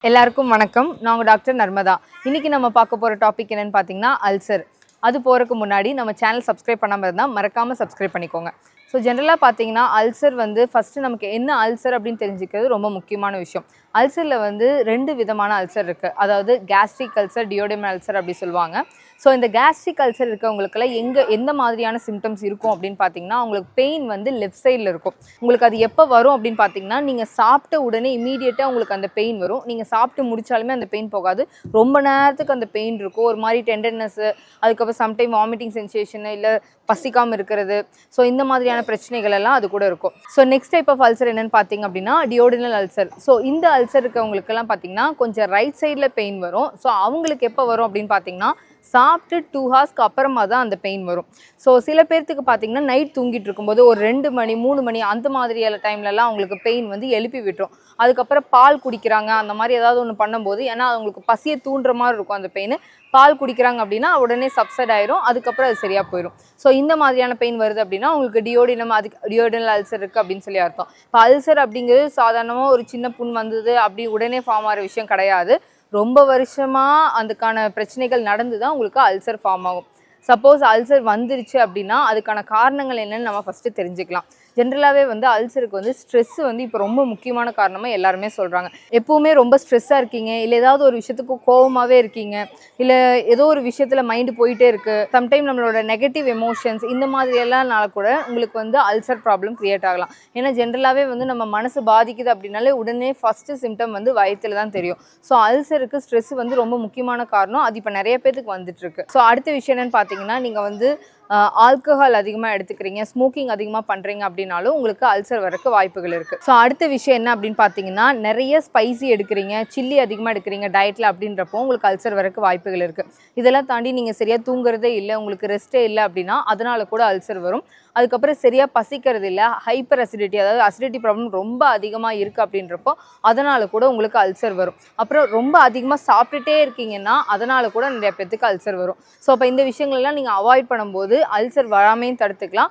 எல்லாருக்கும் வணக்கம். நான் டாக்டர் நர்மதா. இன்னைக்கு நம்ம பார்க்க போகிற டாபிக் என்னன்னு பார்த்தீங்கன்னா அல்சர். அது போகிறதுக்கு முன்னாடி நம்ம சேனல் சப்ஸ்கிரைப் பண்ணாமல் இருந்தால் மறக்காமல் சப்ஸ்கிரைப் பண்ணிக்கோங்க. ஸோ ஜென்ரலாக பார்த்தீங்கன்னா அல்சர் ஃபஸ்ட்டு நமக்கு என்ன அல்சர் அப்படின்னு தெரிஞ்சுக்கிறது ரொம்ப முக்கியமான விஷயம். அல்சரில் 2 விதமான அல்சர் இருக்குது. அதாவது கேஸ்ட்ரிக் அல்சர், டியோடெமல் அல்சர் அப்படி சொல்லுவாங்க. ஸோ இந்த கேஸ்ட்ரிக் அல்சர் இருக்கவங்களுக்குலாம் எந்த மாதிரியான சிம்டம்ஸ் இருக்கும் அப்படின்னு பார்த்தீங்கன்னா, உங்களுக்கு பெயின் லெஃப்ட் சைடில் இருக்கும். உங்களுக்கு அது எப்போ வரும் அப்படின்னு பார்த்தீங்கன்னா, நீங்கள் சாப்பிட்ட உடனே இமீடியட்டாக உங்களுக்கு அந்த பெயின் வரும். நீங்கள் சாப்பிட்டு முடித்தாலுமே அந்த பெயின் போகாது. ரொம்ப நேரத்துக்கு அந்த பெயின் இருக்கும். ஒரு மாதிரி டெண்டர்னஸ்ஸு, அதுக்கப்புறம் சம்டைம் வாமிட்டிங் சென்சேஷனு, இல்லை பசிக்காமல் இருக்கிறது. ஸோ இந்த மாதிரியான பிரச்சனைகள் எல்லாம் அது கூட இருக்கும். So next type of ulcer என்னென்னு பார்த்தீங்க அப்படின்னா டியோடினல் அல்சர். ஸோ இந்த அல்சர் இருக்கவங்களுக்கெல்லாம் பார்த்தீங்கன்னா கொஞ்சம் ரைட் சைடில் பெயின் வரும். ஸோ அவங்களுக்கு எப்போ வரும் அப்படின்னு பார்த்தீங்கன்னா, சாப்பிட்டு 2 ஹார்ஸ்க்கு அப்புறமா தான் அந்த பெயின் வரும். ஸோ சில பேர்த்துக்கு பார்த்தீங்கன்னா நைட் தூங்கிட்டு இருக்கும்போது ஒரு 2 மணி 3 மணி அந்த மாதிரியான டைம்லலாம் அவங்களுக்கு பெயின் எழுப்பி விட்டுரும். அதுக்கப்புறம் பால் குடிக்கிறாங்க, அந்த மாதிரி ஏதாவது ஒன்று பண்ணும்போது, ஏன்னா அவங்களுக்கு பசியை தூண்டுற மாதிரி இருக்கும் அந்த பெயின். பால் குடிக்கிறாங்க அப்படின்னா உடனே சப்சைட் ஆயிரும். அதுக்கப்புறம் அது சரியாக போயிடும். ஸோ இந்த மாதிரியான பெயின் வருது அப்படின்னா உங்களுக்கு டியோடினல் அல்சர் இருக்குது அப்படின்னு சொல்லி அர்த்தம். இப்போ அல்சர் அப்படிங்கிறது சாதாரணமாக ஒரு சின்ன புண் வந்தது அப்படி உடனே ஃபார்ம் ஆகிற விஷயம் கிடையாது. ரொம்ப வருஷமாக அதுக்கான பிரச்சனைகள் நடந்து தான் உங்களுக்கு அல்சர் ஃபார்ம் ஆகும். சப்போஸ் அல்சர் வந்துருச்சு அப்படின்னா அதுக்கான காரணங்கள் என்னென்னு நம்ம ஃபஸ்ட்டு தெரிஞ்சுக்கலாம். ஜென்ரலாகவே அல்சருக்கு ஸ்ட்ரெஸ் இப்போ ரொம்ப முக்கியமான காரணமாக எல்லாருமே சொல்கிறாங்க. எப்போவுமே ரொம்ப ஸ்ட்ரெஸ்ஸாக இருக்கீங்க, இல்லை ஏதாவது ஒரு விஷயத்துக்கு கோவமாகவே இருக்கீங்க, இல்லை ஏதோ ஒரு விஷயத்தில் மைண்டு போயிட்டே இருக்குது, சம்டைம் நம்மளோட நெகட்டிவ் எமோஷன்ஸ் இந்த மாதிரியெல்லாம்னால கூட உங்களுக்கு அல்சர் ப்ராப்ளம் க்ரியேட் ஆகலாம். ஏன்னா ஜென்ரலாகவே நம்ம மனசு பாதிக்குது அப்படின்னாலே உடனே ஃபஸ்ட்டு சிம்டம் வயிற்றில் தான் தெரியும். ஸோ அல்சருக்கு ஸ்ட்ரெஸ் ரொம்ப முக்கியமான காரணம். அது இப்போ நிறைய பேருக்கு வந்துட்டுருக்கு. ஸோ அடுத்த விஷயம் என்னென்னு பார்த்தீங்கன்னா, நீங்கள் ஆல்கஹால் அதிகமாக எடுத்துக்கிறீங்க, ஸ்மோக்கிங் அதிகமாக பண்ணுறீங்க அப்படின்னாலும் உங்களுக்கு அல்சர் வரக்கு வாய்ப்புகள் இருக்குது. ஸோ அடுத்த விஷயம் என்ன அப்படின்னு பார்த்தீங்கன்னா, நிறைய ஸ்பைசி எடுக்கிறீங்க, சில்லி அதிகமாக எடுக்கிறீங்க டயட்டில் அப்படின்றப்போ உங்களுக்கு அல்சர் வரக்கு வாய்ப்புகள் இருக்குது. இதெல்லாம் தாண்டி நீங்கள் சரியாக தூங்குறதே இல்லை, உங்களுக்கு ரெஸ்ட்டே இல்லை அப்படின்னா அதனால கூட அல்சர் வரும். அதுக்கப்புறம் சரியாக பசிக்கிறது இல்லை, ஹைப்பர் அசிடிட்டி, அதாவது அசிடிட்டி ப்ராப்ளம் ரொம்ப அதிகமாக இருக்குது அப்படின்றப்போ அதனால் கூட உங்களுக்கு அல்சர் வரும். அப்புறம் ரொம்ப அதிகமாக சாப்பிட்டுட்டே இருக்கீங்கன்னா அதனால் கூட நிறைய பேத்துக்கு அல்சர் வரும். ஸோ அப்போ இந்த விஷயங்கள்லாம் நீங்கள் அவாய்ட் பண்ணும்போது அல்சர் வராமையும் தடுத்துக்கலாம்.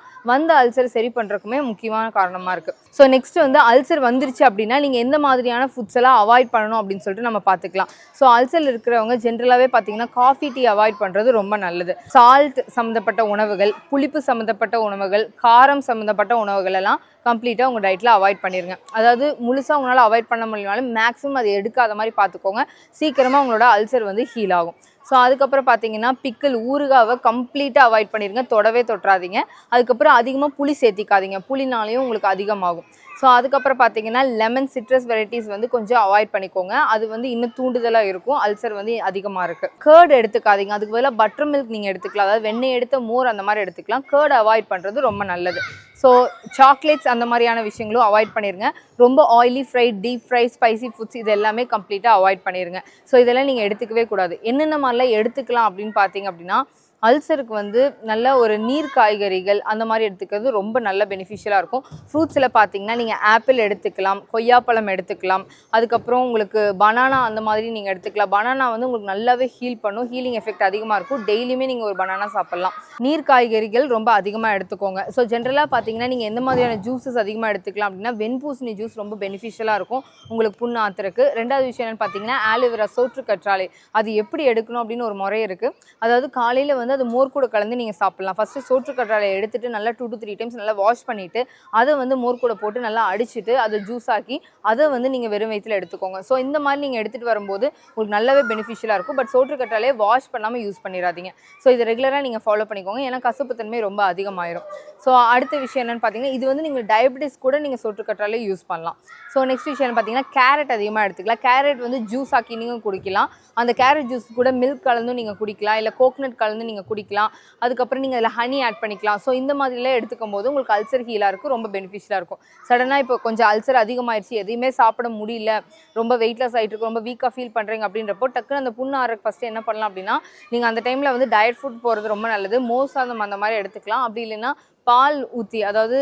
அல்சர் சரி பண்ணுறதுக்குமே முக்கியமான காரணமாக இருக்குது. ஸோ நெக்ஸ்ட் அல்சர் வந்துருச்சு அப்படின்னா நீங்கள் எந்த மாதிரியான ஃபுட்ஸ் எல்லாம் அவாய்ட் பண்ணணும் அப்படின்னு சொல்லிட்டு நம்ம பார்த்துக்கலாம். ஸோ அல்சர் இருக்கிறவங்க ஜென்ரலாகவே பார்த்தீங்கன்னா காஃபி, டீ அவாய்ட் பண்ணுறது ரொம்ப நல்லது. சால்ட் சம்மந்தப்பட்ட உணவுகள், புளிப்பு சம்மந்தப்பட்ட உணவுகள், காரம் சம்மந்தப்பட்ட உணவுகள் எல்லாம் கம்ப்ளீட்டாக உங்கள் டயட்டில் அவாய்ட் பண்ணிடுங்க. அதாவது முழுசாக உங்களால் அவாய்ட் பண்ண முடியலனாலும் மேக்ஸிமம் அதை எடுக்காத மாதிரி பார்த்துக்கோங்க. சீக்கிரமாக உங்களோட அல்சர் ஹீல் ஆகும். ஸோ அதுக்கப்புறம் பார்த்தீங்கன்னா பிக்கிள், ஊறுகாவை கம்ப்ளீட்டாக அவாய்ட் பண்ணிடுங்க, தொடவே தொட்டுறாதீங்க. அதுக்கப்புறம் அதிகமாக புளி சேர்த்திக்காதீங்க, புளினாலையும் உங்களுக்கு அதிகமாகும். ஸோ அதுக்கப்புறம் பார்த்தீங்கன்னா லெமன், சிட்ரஸ் வெரைட்டிஸ் கொஞ்சம் அவாய்ட் பண்ணிக்கோங்க. அது இன்னும் தூண்டுதலாக இருக்கும். அல்சர் அதிகமாக இருக்குது. கேர்டு எடுத்துக்காதீங்க, அதுக்கு பதிலாக பட்டர் மில்க் நீங்கள் எடுத்துக்கலாம். அதாவது வெண்ணெய் எடுத்த மோர் அந்த மாதிரி எடுத்துக்கலாம். கேர்டு அவாய்ட் பண்ணுறது ரொம்ப நல்லது. ஸோ சாக்லேட்ஸ் அந்த மாதிரியான விஷயங்களும் அவாய்ட் பண்ணிடுங்க. ரொம்ப oily fried, deep fry, spicy foods இது எல்லாமே கம்ப்ளீட்டாக அவாய்ட் பண்ணிடுங்க. ஸோ இதெல்லாம் நீங்கள் எடுத்துக்கவே கூடாது. என்னென்ன மாதிரிலாம் எடுத்துக்கலாம் அப்படின்னு பார்த்தீங்க அப்படின்னா, அல்சருக்கு நல்ல ஒரு நீர் காய்கறிகள் அந்த மாதிரி எடுத்துக்கிறது ரொம்ப நல்ல பெனிஃபிஷியலாக இருக்கும். ஃப்ரூட்ஸில் பார்த்தீங்கன்னா நீங்கள் ஆப்பிள் எடுத்துக்கலாம், கொய்யாப்பழம் எடுத்துக்கலாம், அதுக்கப்புறம் உங்களுக்கு பனானா அந்த மாதிரி நீங்கள் எடுத்துக்கலாம். பனானா உங்களுக்கு நல்லாவே ஹீல் பண்ணும், ஹீலிங் எஃபெக்ட் அதிகமாக இருக்கும். டெய்லியுமே நீங்கள் ஒரு பனானா சாப்பிட்லாம். நீர் காய்கறிகள் ரொம்ப அதிகமாக எடுத்துக்கோங்க. ஸோ ஜென்ரலாக பார்த்தீங்கன்னா நீங்கள் எந்த மாதிரியான ஜூஸஸ் அதிகமாக எடுத்துக்கலாம் அப்படின்னா, வெண்பூசணி ஜூஸ் ரொம்ப பெனிஃபிஷியலாக இருக்கும் உங்களுக்கு புண்ணு ஆத்துறதுக்கு. ரெண்டாவது விஷயம் என்னென்னு பார்த்தீங்கன்னா ஆலோவேரா, சோற்று கற்றாழை, அது எப்படி எடுக்கணும் அப்படின்னு ஒரு முறை இருக்குது. அதாவது காலையில் அது மோர் கூட கலந்து நீங்கள் சாப்பிட்லாம். ஃபஸ்ட்டு சோற்று கற்றாழையை எடுத்துட்டு நல்லா 2 to 3 டைம்ஸ் நல்லா வாஷ் பண்ணிவிட்டு அதை மோர் கூட போட்டு நல்லா அடிச்சுட்டு அதை ஜூஸ் ஆக்கி அதை நீங்கள் வெறும் வயிற்றில் எடுத்துக்கோங்க. ஸோ இந்த மாதிரி நீங்கள் எடுத்துகிட்டு வரும்போது உங்களுக்கு நல்லாவே பெனிஃபிஷியலாக இருக்கும். பட் சோற்று கற்றாழையை வாஷ் பண்ணாமல் யூஸ் பண்ணிடாதீங்க. ஸோ இதை ரெகுலராக நீங்கள் ஃபாலோ பண்ணிக்கோங்க, ஏன்னா கசப்புத்தன்மை ரொம்ப அதிகமாயிரும். ஸோ அடுத்த விஷயம் என்னென்னு பார்த்தீங்கன்னா, இது நீங்கள் டயபெட்டிஸ் கூட நீங்கள் சோற்று கற்றாழையை யூஸ் பண்ணலாம். ஸோ நெக்ஸ்ட் விஷயம் பார்த்தீங்கன்னா கேரட் அதிகமாக எடுத்துக்கலாம். கேரட் ஜூஸ் ஆக்கி நீங்கள் குடிக்கலாம். அந்த கேரட் ஜூஸ் கூட மில்க் கலந்தும் நீங்கள் குடிக்கலாம், இல்லை கோகனட் கலந்து நீங்கள் குடிக்கலாம். அதுக்கப்புறம் நீங்கள் அதில் ஹனி ஆட் பண்ணிக்கலாம். ஸோ இந்த மாதிரிலாம் எடுத்துக்கும் போது உங்களுக்கு அல்சர் ஹீலாக இருக்கும், ரொம்ப பெனிஃபிஷியலாக இருக்கும். சடனாக இப்போ கொஞ்சம் அல்சர் அதிகமாகிடுச்சு, எதையுமே சாப்பிட முடியல, ரொம்ப வெயிட்லெஸ் ஆகிட்டு இருக்கு, ரொம்ப வீக்காக ஃபீல் பண்ணுறீங்க அப்படின்றப்போ டக்குன்னு அந்த புண்ணு ஆறக்கு ஃபஸ்ட்டு என்ன பண்ணலாம் அப்படின்னா, நீங்கள் அந்த டைமில் டயட் ஃபுட் போகிறது ரொம்ப நல்லது. மோர் சாதம் அந்த மாதிரி எடுத்துக்கலாம். அப்படி இல்லைன்னா பால் ஊற்றி, அதாவது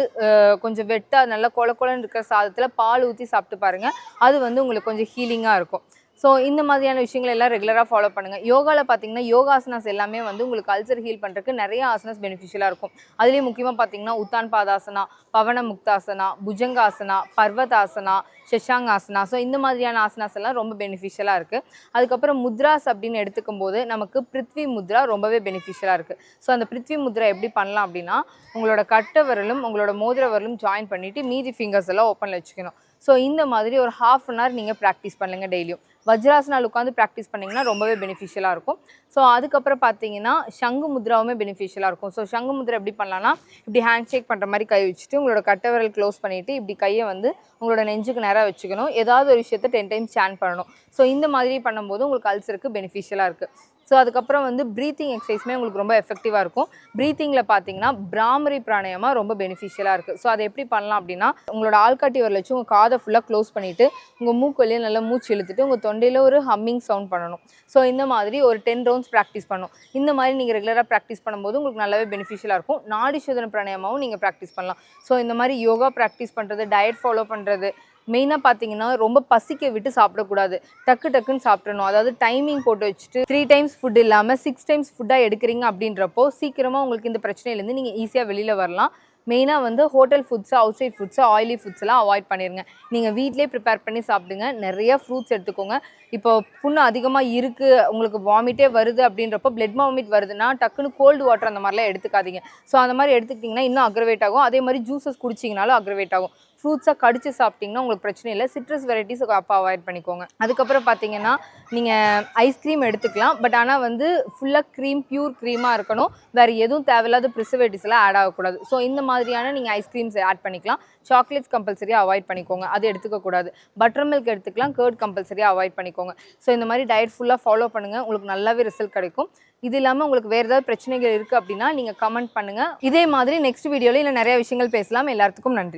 கொஞ்சம் வெட்டாக நல்லா கொல கொலன்னு இருக்கிற சாதத்தில் பால் ஊற்றி சாப்பிட்டு பாருங்கள். அது உங்களுக்கு கொஞ்சம் ஹீலிங்காக இருக்கும். ஸோ இந்த மாதிரியான விஷயங்கள் எல்லாம் ரெகுலராக ஃபாலோ பண்ணுங்கள். யோகாவில் பார்த்தீங்கன்னா யோகாசனாஸ் எல்லாமே வந்து உங்களுக்கு அல்சர் ஹீல் பண்ணுறதுக்கு நிறைய ஆசனாஸ் பெனிஃபிஷியலாக இருக்கும். அதுலேயும் முக்கியமாக பார்த்தீங்கன்னா உத்தான் பாதாசனா, பவன முக்தாசனா, புஜங்காசனா, பர்வதாசனா, ஷஷாங்காசனா. ஸோ இந்த மாதிரியான ஆசனாஸ் எல்லாம் ரொம்ப பெனிஃபிஷியலாக இருக்குது. அதுக்கப்புறம் முத்ராஸ் அப்படின்னு எடுத்துக்கும் போது நமக்கு பிருத்வி முத்ரா ரொம்பவே பெனிஃபிஷியலாக இருக்குது. ஸோ அந்த பிருத்வி முத்ரா எப்படி பண்ணலாம் அப்படின்னா, உங்களோட கட்டை விரலும் உங்களோட மோதிர விரலும் ஜாயின் பண்ணிவிட்டு மீதி ஃபிங்கர்ஸ் எல்லாம் ஓப்பனில் வச்சுக்கணும். ஸோ இந்த மாதிரி ஒரு 1/2 அன் ஹவர் நீங்கள் ப்ராக்டிஸ் பண்ணுங்கள் டெய்லியும். வஜ்ராசனால் உட்காந்து ப்ராக்டிஸ் பண்ணிங்கன்னா ரொம்பவே பெனிஃபிஷியலாக இருக்கும். ஸோ அதுக்கப்புறம் பார்த்தீங்கன்னா சங்கு முத்ராவுமே பெனிஃபிஷியலாக இருக்கும். ஸோ சங்கு முத்ரா எப்படி பண்ணலாம்னா, இப்படி ஹேண்ட் ஷேக் பண்ணுற மாதிரி கை வச்சுட்டு உங்களோட கட்டை விரல் க்ளோஸ் பண்ணிவிட்டு இப்படி கையை வந்து உங்களோட நெஞ்சுக்கு நேராக வச்சுக்கணும். ஏதாவது ஒரு விஷயத்தை 10 டைம்ஸ் சேன் பண்ணணும். ஸோ இந்த மாதிரி பண்ணும்போது உங்களுக்கு அல்சருக்கு பெனிஃபிஷியலாக இருக்குது. ஸோ அதுக்கப்புறம் வந்து ப்ரீத்திங் எக்ஸசைஸுமே உங்களுக்கு ரொம்ப எஃபெக்டிவாக இருக்கும். ப்ரீத்திங்கில் பார்த்தீங்கன்னா பிராமரி பிராணாயாமா ரொம்ப பெனிஃபிஷியலாக இருக்குது. ஸோ அதை எப்படி பண்ணலாம் அப்படின்னா, உங்களோட ஆள்காட்டி விரல் வச்சு உங்கள் காதை ஃபுல்லாக க்ளோஸ் பண்ணிவிட்டு உங்கள் மூக்கு வழியாக நல்லா மூச்சு இழுத்துட்டு உங்கள் தொண்டையில் ஒரு ஹம்மிங் சவுண்ட் பண்ணணும். ஸோ இந்த மாதிரி ஒரு 10 ரவுண்ட்ஸ் ப்ராக்டிஸ் பண்ணணும். இந்த மாதிரி நீங்கள் ரெகுலராக ப்ராக்டிஸ் பண்ணும்போது உங்களுக்கு நல்லாவே பெனிஃபிஷியலாக இருக்கும். நாடி சோதனை பிராணாயாமாவும் நீங்கள் ப்ராக்டிஸ் பண்ணலாம். ஸோ இந்த மாதிரி யோகா ப்ராக்டிஸ் பண்ணுறது, டயட் ஃபாலோ பண்ணுறது, மெயினாக பார்த்தீங்கன்னா ரொம்ப பசிக்க விட்டு சாப்பிடக்கூடாது. டக்கு டக்குன்னு சாப்பிடணும். அதாவது டைமிங் போட்டு வச்சுட்டு 3 டைம்ஸ் ஃபுட் இல்லாமல் 6 டைம்ஸ் ஃபுட்டாக எடுக்கிறீங்க அப்படின்றப்போ சீக்கிரமாக உங்களுக்கு இந்த பிரச்சனையிலேருந்து நீங்கள் ஈஸியாக வெளியில் வரலாம். மெயினாக வந்து hotel foods, outside foods, oily ஃபுட்ஸ்லாம் அவாய்ட் பண்ணிடுங்க. நீங்கள் வீட்டிலே ப்ரிப்பேர் பண்ணி சாப்பிடுங்க. நிறையா ஃப்ரூட்ஸ் எடுத்துக்கோங்க. இப்போ புண்ணு அதிகமாக இருக்குது, உங்களுக்கு வாமிட்டே வருது அப்படின்றப்போ, பிளட் வாமிட் வருதுன்னா டக்குன்னு கோல்டு வாட்டர் அந்த மாதிரிலாம் எடுத்துக்காதீங்க. ஸோ அந்த மாதிரி எடுத்துக்கிட்டிங்கன்னா இன்னும் அக்ரவேட் ஆகும். அதே மாதிரி ஜூஸஸ் குடிச்சிங்கனாலும் அக்ரவேட் ஆகும். ஃப்ரூட்ஸாக கடிச்சு சாப்பிட்டிங்கன்னா உங்களுக்கு பிரச்சனை இல்லை. சிட்ரஸ் வெரைட்டிஸ் அப்போ அவாய்ட் பண்ணிக்கோங்க. அதுக்கப்புறம் பார்த்தீங்கன்னா நீங்கள் ஐஸ்கிரீம் எடுத்துக்கலாம். பட் ஆனால் வந்து ஃபுல்லாக பியூர் க்ரீமாக இருக்கணும். வேறு எதுவும் தேவையில்லாத ப்ரிசர்வேட்டிவ்ஸ்லாம் ஆட் ஆகக்கூடாது. ஸோ இந்த மாதிரியான நீங்கள் ஐஸ்கிரீம்ஸ் ஆட் பண்ணிக்கலாம். சாக்லேட்ஸ் கம்பல்சரியாக அவாய்ட் பண்ணிக்கோங்க, அது எடுத்துக்கக்கூடாது. பட்டர் மில்க் எடுத்துக்கலாம், கர்ட் கம்பல்சரியாக அவாய்ட் பண்ணிக்கோங்க. ஸோ இந்த மாதிரி டயட் ஃபுல்லாக ஃபாலோ பண்ணுங்கள், உங்களுக்கு நல்லாவே ரிசல்ட் கிடைக்கும். இது இல்லாமல் உங்களுக்கு வேறு ஏதாவது பிரச்சனைகள் இருக்குது அப்படின்னா நீங்கள் கமெண்ட் பண்ணுங்கள். இதே மாதிரி நெக்ஸ்ட் வீடியோவில் இன்னும் நிறைய விஷயங்கள் பேசலாம். எல்லாத்துக்கும் நன்றி.